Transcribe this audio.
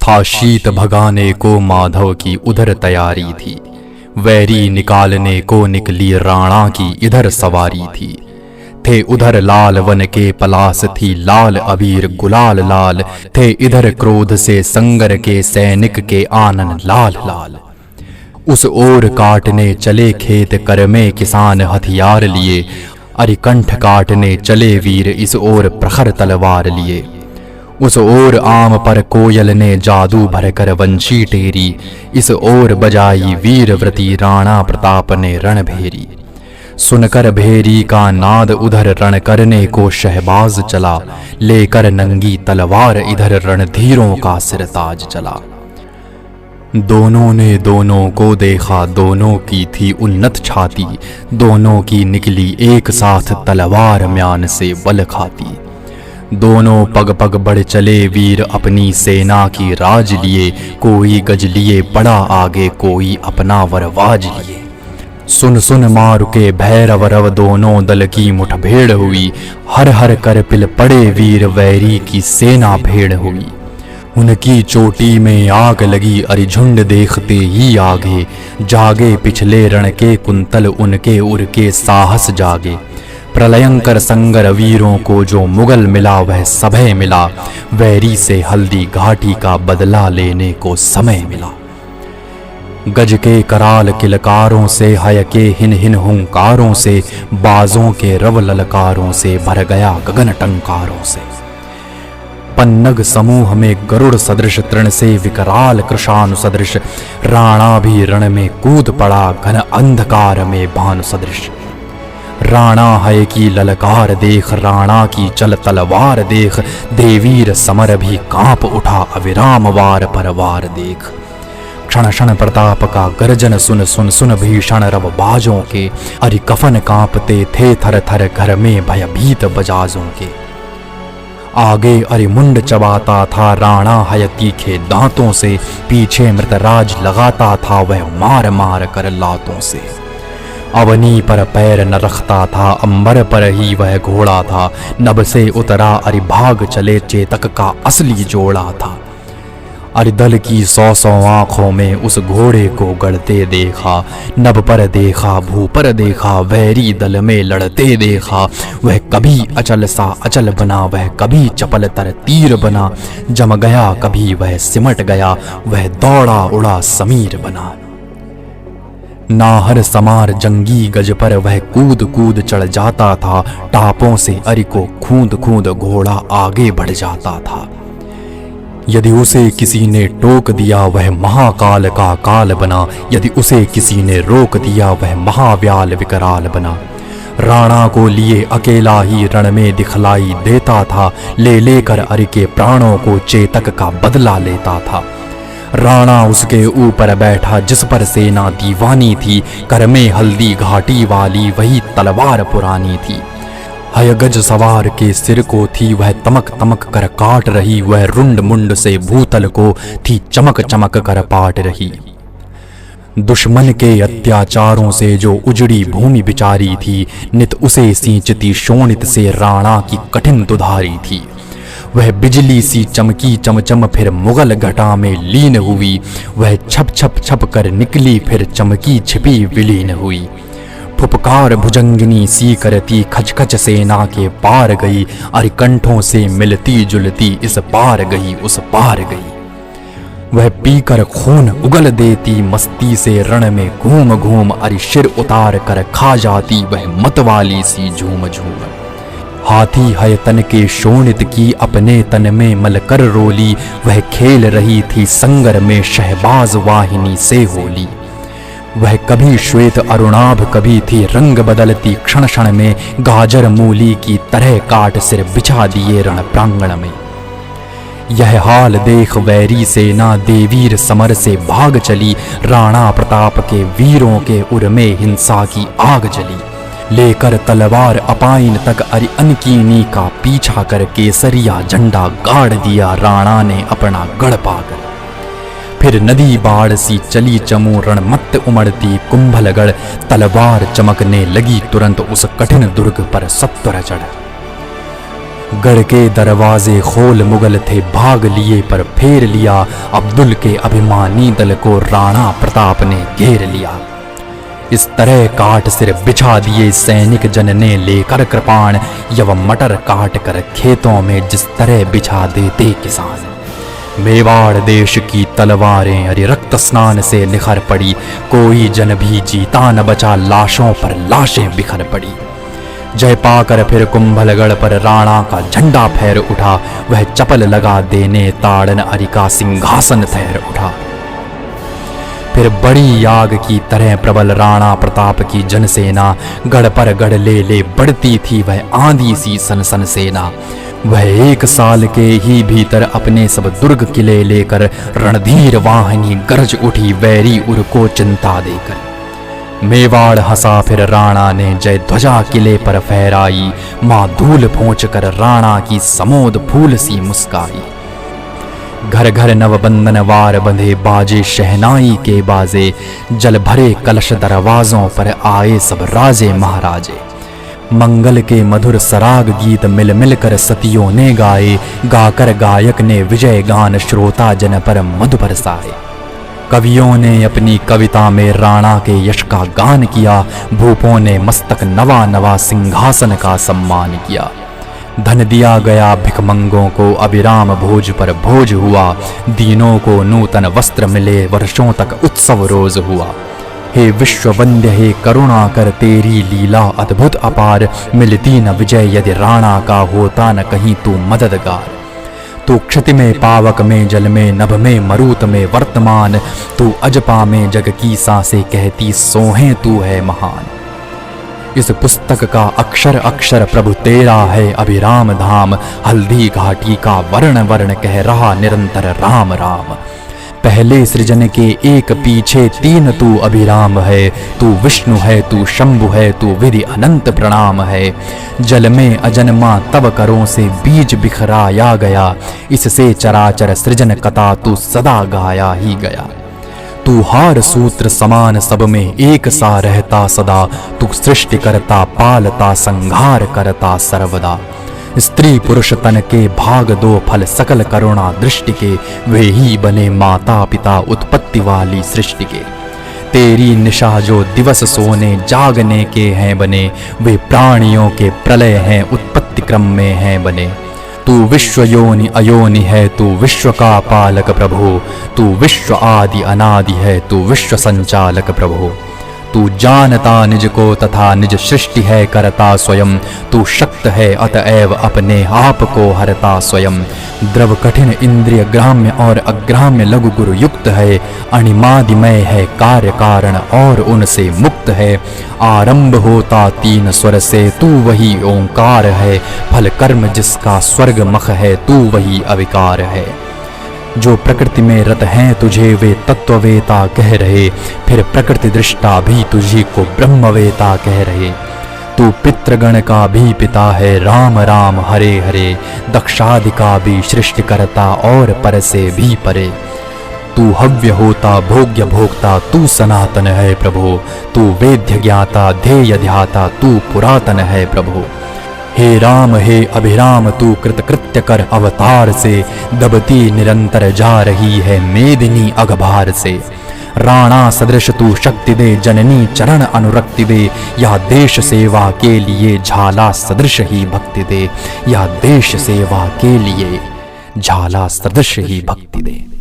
था शीत भगाने को माधव की उधर तैयारी थी, वैरी निकालने को निकली राणा की इधर सवारी थी। थे उधर लाल वन के पलास थी लाल अबीर गुलाल लाल, थे इधर क्रोध से संगर के सैनिक के आनन लाल लाल। उस ओर काटने चले खेत कर में किसान हथियार लिए, अरिकंठ काटने चले वीर इस ओर प्रखर तलवार लिए। उस ओर आम पर कोयल ने जादू भरकर वंशी टेरी, इस ओर बजाई वीरव्रती राणा प्रताप ने रणभेरी। सुनकर भेरी का नाद उधर रण करने को शहबाज चला, लेकर नंगी तलवार इधर रणधीरों का सिरताज चला। दोनों ने दोनों को देखा, दोनों की थी उन्नत छाती, दोनों की निकली एक साथ तलवार म्यान से बल खाती। दोनों पग पग बढ़ चले वीर अपनी सेना की राज लिए, कोई गज लिए पड़ा आगे कोई अपना वरवाज लिए। सुन सुन मार के भैरव रव दोनों दल की मुठभेड़ हुई, हर हर कर पिल पड़े वीर वैरी की सेना भेड़ हुई। उनकी चोटी में आग लगी अरिझुंड देखते ही आगे, जागे पिछले रण के कुंतल उनके उर के साहस जागे। प्रलयंकर संगर वीरों को जो मुगल मिला वह सभय मिला, वैरी से हल्दी घाटी का बदला लेने को समय मिला। गज के कराल किलकारों से हय के हिन हिन हुंकारों से, बाजों के रव ललकारों से भर गया गगन टंकारों से। पन्नग समूह में गरुड़ सदृश तृण से विकराल कृशानु सदृश, राणा भी रण में कूद पड़ा घन अंधकार में भानु सदृश। राणा है की ललकार देख, राणा की चल तलवार देख, देवीर समर भी कांप उठा अविराम वार पर वार देख। क्षण क्षण प्रताप का गर्जन सुन सुन सुन भीषण रव बाजों के, अरि कफन कांपते थे थर थर घर में भयभीत बजाजों के। आगे अरिमुंड चबाता था राणा हय तीखे दांतों से, पीछे मृतराज लगाता था वह मार मार कर लातों से। अवनी पर पैर न रखता था, अंबर पर ही वह घोड़ा था, नभ से उतरा अरिभाग चले चेतक का असली जोड़ा था। अरिदल की सौ सौ आंखों में उस घोड़े को गढ़ते देखा, नभ पर देखा भू पर देखा, वैरी दल में लड़ते देखा। वह कभी अचल सा अचल बना, वह कभी चपल तर तीर बना, जम गया कभी वह सिमट गया, वह दौड़ा उड़ा समीर बना। नाहर समार जंगी गज पर वह कूद कूद चढ़ जाता था, टापों से अरि को खूंद खूंद घोड़ा आगे बढ़ जाता था। यदि उसे किसी ने टोक दिया वह महाकाल का काल बना, यदि उसे किसी ने रोक दिया वह महाव्याल विकराल बना। राणा को लिए अकेला ही रण में दिखलाई देता था, ले लेकर अरि के प्राणों को चेतक का बदला लेता था। राणा उसके ऊपर बैठा जिस पर सेना दीवानी थी, कर में हल्दी घाटी वाली वही तलवार पुरानी थी। हय गज सवार के सिर को थी वह तमक तमक कर काट रही, वह रुंड मुंड से भूतल को थी चमक चमक कर पाट रही। दुश्मन के अत्याचारों से जो उजड़ी भूमि बिचारी थी, नित उसे सींचती शोणित से राणा की कठिन दुधारी थी। वह बिजली सी चमकी चमचम फिर मुगल घटा में लीन हुई, वह छप छप छप कर निकली फिर चमकी छिपी विलीन हुई। फुपकार भुजंगिनी सी करती खच खच सेना के पार गई, अरिकंठों से मिलती जुलती इस पार गई उस पार गई। वह पीकर खून उगल देती मस्ती से रण में घूम घूम, अरि शिर उतार कर खा जाती वह मतवाली सी झूम झूम। हाथी है तन के शोणित की अपने तन में मलकर रोली, वह खेल रही थी संगर में शहबाज वाहिनी से होली। वह कभी श्वेत अरुणाभ कभी थी रंग बदलती क्षण क्षण में, गाजर मूली की तरह काट सिर बिछा दिए रण प्रांगण में। यह हाल देख वैरी सेना देवीर समर से भाग चली, राणा प्रताप के वीरों के उर में हिंसा की आग जली। लेकर तलवार अपाइन तक अरि अनकीनी का पीछा कर केसरिया झंडा गाड़ दिया राणा ने अपना गढ़ पाकर। फिर नदी बाढ़ सी चली चमू रणमत्त उमड़ती कुंभलगढ़, तलवार चमकने लगी तुरंत उस कठिन दुर्ग पर सत्वर चढ़। गढ़ के दरवाजे खोल मुगल थे भाग लिए, पर फेर लिया अब्दुल के अभिमानी दल को राणा प्रताप ने घेर लिया। इस तरह काट सिर बिछा दिए सैनिक जन ने लेकर कृपाण, यव मटर काट कर खेतों में जिस तरह बिछा देते किसान। मेवाड़ देश की तलवारें अरे रक्त स्नान से निखर पड़ी, कोई जन भी जीता न बचा, लाशों पर लाशें बिखर पड़ी। जय पाकर फिर कुंभलगढ़ पर राणा का झंडा फैर उठा, वह चपल लगा देने ताड़न अरि का सिंहासन ठहर उठा। फिर बड़ी याग की तरह प्रबल राणा प्रताप की जनसेना, गढ़ पर गढ़ ले बढ़ती थी वह आंधी सी सनसन सेना। वह 1 साल के ही भीतर अपने सब दुर्ग किले लेकर, रणधीर वाहिनी गरज उठी वैरी उर को चिंता देकर। मेवाड़ हंसा फिर राणा ने जय ध्वजा किले पर फहराई, माँ धूल पोंछ कर राणा की समोद फूल सी मुस्काई। घर घर नवबंधन वार बंधे बाजे शहनाई के बाजे, जल भरे कलश दरवाजों पर आए सब राजे महाराजे। मंगल के मधुर सराग गीत मिल मिल कर सतियों ने गाए, गाकर गायक ने विजय गान श्रोता जन पर मधु बरसाए। कवियों ने अपनी कविता में राणा के यश का गान किया, भूपों ने मस्तक नवा नवा सिंहासन का सम्मान किया। धन दिया गया भिखमंगों को, अभिराम भोज पर भोज हुआ, दीनों को नूतन वस्त्र मिले, वर्षों तक उत्सव रोज हुआ। हे विश्व वंद्य हे करुणा कर, तेरी लीला अद्भुत अपार, मिलती न विजय यदि राणा का होता न कहीं तू मददगार। तू क्षति में पावक में जल में नभ में मरुत में वर्तमान, तू अजपा में जग की सांसें कहती सोहें तू है महान। इस पुस्तक का अक्षर अक्षर प्रभु तेरा है अभिराम धाम, हल्दी घाटी का वर्ण वर्ण कह रहा निरंतर राम राम। पहले सृजन के एक पीछे 3 तू अभिराम है, तू विष्णु है तू शंभु है तू विधि अनंत प्रणाम है। जल में अजन्मा तब करों से बीज बिखराया गया, इससे चराचर सृजन कथा तू सदा गाया ही गया। तू हार सूत्र समान सब में एक सा रहता सदा, तू सृष्टि करता पालता संहार करता सर्वदा। स्त्री पुरुष तन के भाग 2 फल सकल करुणा दृष्टि के, वे ही बने माता पिता उत्पत्ति वाली सृष्टि के। तेरी निशा जो दिवस सोने जागने के हैं बने, वे प्राणियों के प्रलय हैं उत्पत्ति क्रम में हैं बने। तू विश्व योनि अयोनि है, तू विश्व का पालक प्रभु, तू विश्व आदि अनादि है, तू विश्व संचालक प्रभु। तू जानता निज को तथा निज सृष्टि है करता स्वयं, तू शक्त है अतएव अपने आप को हरता स्वयं। द्रव कठिन इंद्रिय ग्राम्य और अग्राम्य लघु गुरु युक्त है, अणिमादिमय है कार्य कारण और उनसे मुक्त है। आरंभ होता 3 स्वर से, तू वही ओंकार है, फल कर्म जिसका स्वर्ग मख है, तू वही अविकार है। जो प्रकृति में रत हैं तुझे वे तत्ववेता कह रहे, फिर प्रकृति दृष्टा भी तुझी को ब्रह्मवेता कह रहे। तू पितृगण का भी पिता है, राम राम हरे हरे, दक्षादि का भी सृष्टि करता और पर से भी परे। तू हव्य होता भोग्य भोक्ता, तू सनातन है प्रभु, तू वेद्य ज्ञाता ध्येय ध्याता, तू पुरातन है प्रभु। हे राम हे अभिराम तू कृतकृत्य कर अवतार से, दबती निरंतर जा रही है मेदिनी अघभार से। राणा सदृश तू शक्ति दे, जननी चरण अनुरक्ति दे, या देश सेवा के लिए झाला सदृश ही भक्ति दे, या देश सेवा के लिए झाला सदृश ही भक्ति दे।